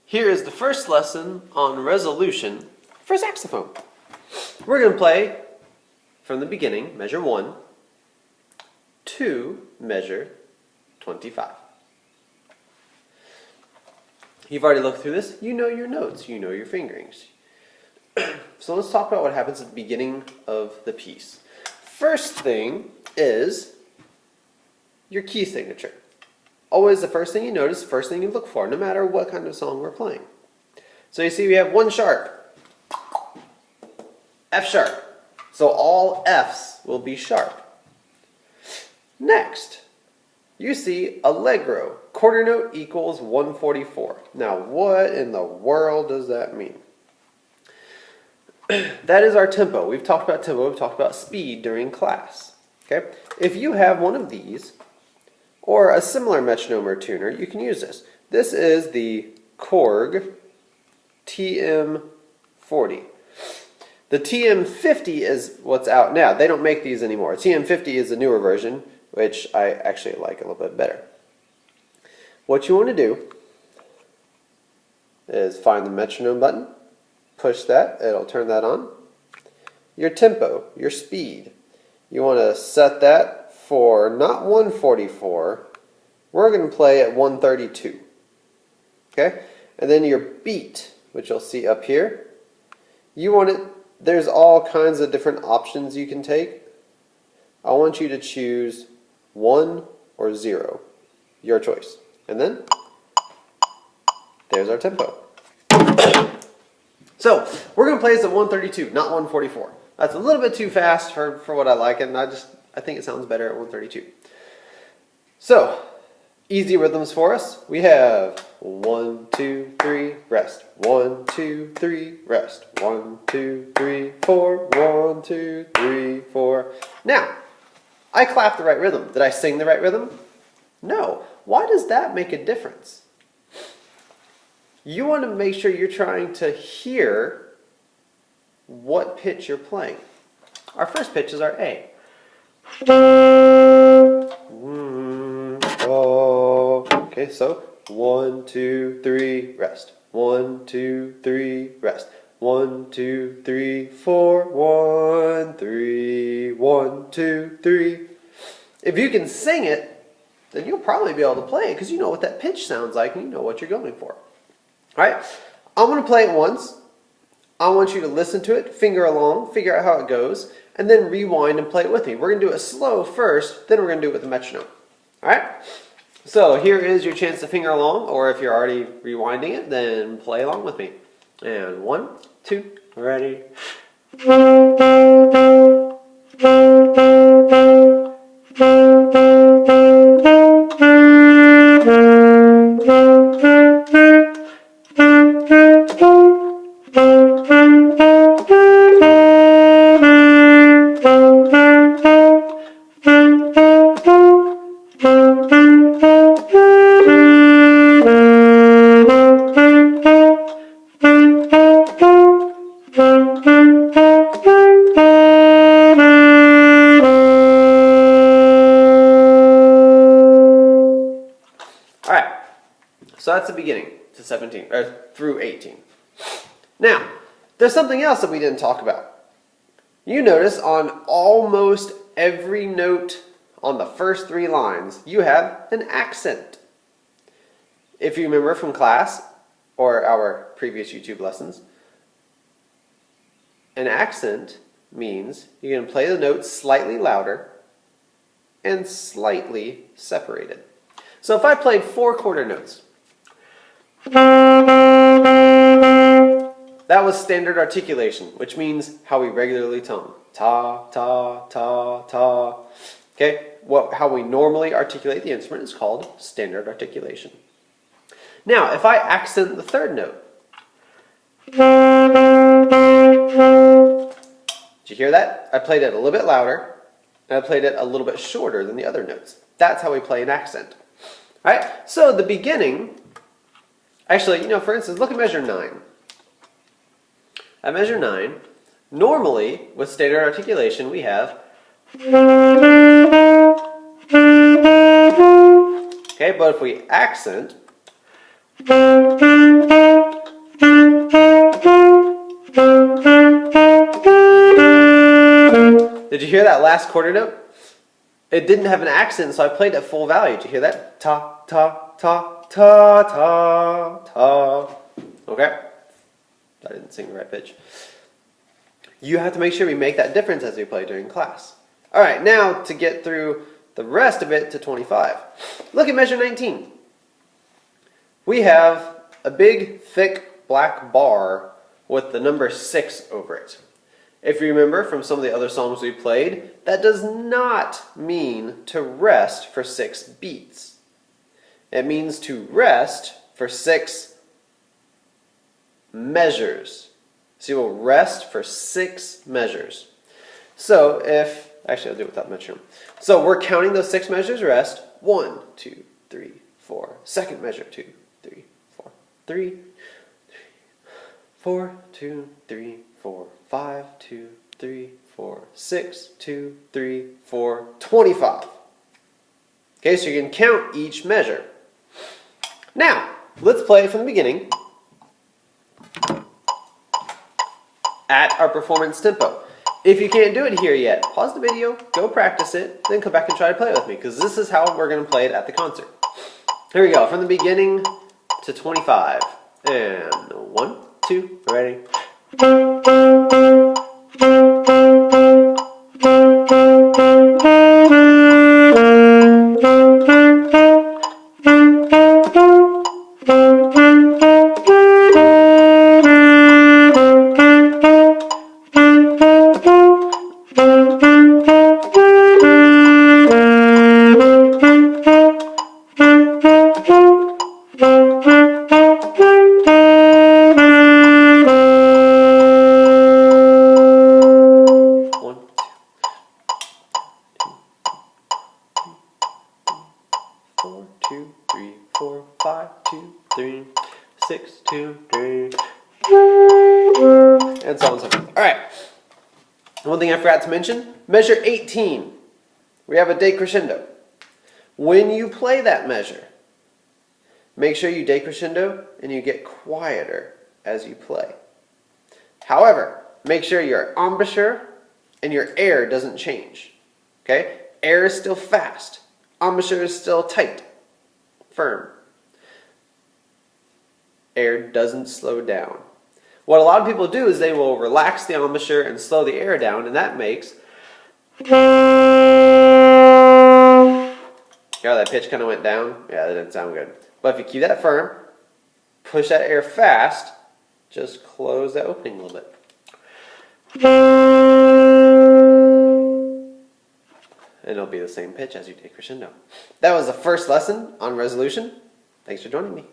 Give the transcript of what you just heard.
Here is the first lesson on resolution for saxophone. We're going to play from the beginning, measure 1, to measure 25. You've already looked through this. You know your notes. You know your fingerings. So let's talk about what happens at the beginning of the piece. First thing is your key signature. Always the first thing you notice, the first thing you look for, no matter what kind of song we're playing. So you see we have 1 sharp, F sharp. So all Fs will be sharp. Next, you see allegro, quarter note equals 144. Now what in the world does that mean? That is our tempo. We've talked about tempo, we've talked about speed during class. Okay? If you have one of these, or a similar metronome or tuner, you can use this. This is the Korg TM40. The TM50 is what's out now. They don't make these anymore. TM50 is a newer version, which I actually like a little bit better. What you want to do is find the metronome button, push that, it'll turn that on. Your tempo, your speed, you want to set that for not 144, we're going to play at 132. Okay? And then your beat, which you'll see up here, you want it, there's all kinds of different options you can take. I want you to choose 1 or 0, your choice. And then, there's our tempo. So, we're going to play this at 132, not 144. That's a little bit too fast for what I like, and I think it sounds better at 132. So, easy rhythms for us. We have 1, 2, 3, rest. 1, 2, 3, rest. 1, 2, 3, 4. 1, 2, 3, 4. Now, I clapped the right rhythm. Did I sing the right rhythm? No. Why does that make a difference? You want to make sure you're trying to hear what pitch you're playing. Our first pitch is our A. Okay, so 1, 2, 3, rest. 1, 2, 3, rest. 1, 2, 3, 4. 1, 3, 1, 2, 3. If you can sing it, then you'll probably be able to play it because you know what that pitch sounds like and you know what you're going for. Alright, I'm going to play it once. I want you to listen to it, finger along, figure out how it goes, and then rewind and play it with me. We're going to do it slow first, then we're going to do it with the metronome. Alright? So here is your chance to finger along, or if you're already rewinding it, then play along with me. And 1, 2, ready. Alright, so that's the beginning to 17, or through 18. Now, there's something else that we didn't talk about. You notice on almost every note on the first 3 lines, you have an accent. If you remember from class, or our previous YouTube lessons, an accent means you're going to play the notes slightly louder and slightly separated. So if I played 4 quarter notes, that was standard articulation, which means how we regularly tone. Ta, ta, ta, ta. Okay? How we normally articulate the instrument is called standard articulation. Now, if I accent the 3rd note, did you hear that? I played it a little bit louder, and I played it a little bit shorter than the other notes. That's how we play an accent. Alright, so the beginning, actually, for instance, look at measure 9. At measure 9, normally, with standard articulation, we have okay, but if we accent, Did you hear that last quarter note? It didn't have an accent, so I played at full value. Did you hear that? Ta, ta, ta, ta, ta, ta. Okay? I didn't sing the right pitch. You have to make sure we make that difference as we play during class. Alright, now to get through the rest of it to 25. Look at measure 19. We have a big, thick, black bar with the number 6 over it. If you remember from some of the other songs we played, that does not mean to rest for 6 beats. It means to rest for 6 measures. So you will rest for 6 measures. So if, actually I'll do it without measuring. So we're counting those 6 measures rest. 1, 2, 3, 4. Second measure, 2, 3, 4. 3, 4, 2, 3, 4, 5, 2, 3, 4, 6, 2, 3, 4, 25. Okay, so you can count each measure. Now, let's play from the beginning at our performance tempo. If you can't do it here yet, pause the video, go practice it, then come back and try to play it with me, because this is how we're going to play it at the concert. Here we go, from the beginning to 25. And 1, 2, ready. And so on and so forth. Alright. One thing I forgot to mention, measure 18. We have a decrescendo. When you play that measure, make sure you decrescendo and you get quieter as you play. However, make sure your embouchure and your air doesn't change. Okay? Air is still fast. Embouchure is still tight, firm. Air doesn't slow down. What a lot of people do is they will relax the embouchure and slow the air down, and that makes... Yeah, that pitch kind of went down. Yeah, that didn't sound good. But if you keep that firm, push that air fast, just close that opening a little bit. And it'll be the same pitch as you take crescendo. That was the first lesson on resolution. Thanks for joining me.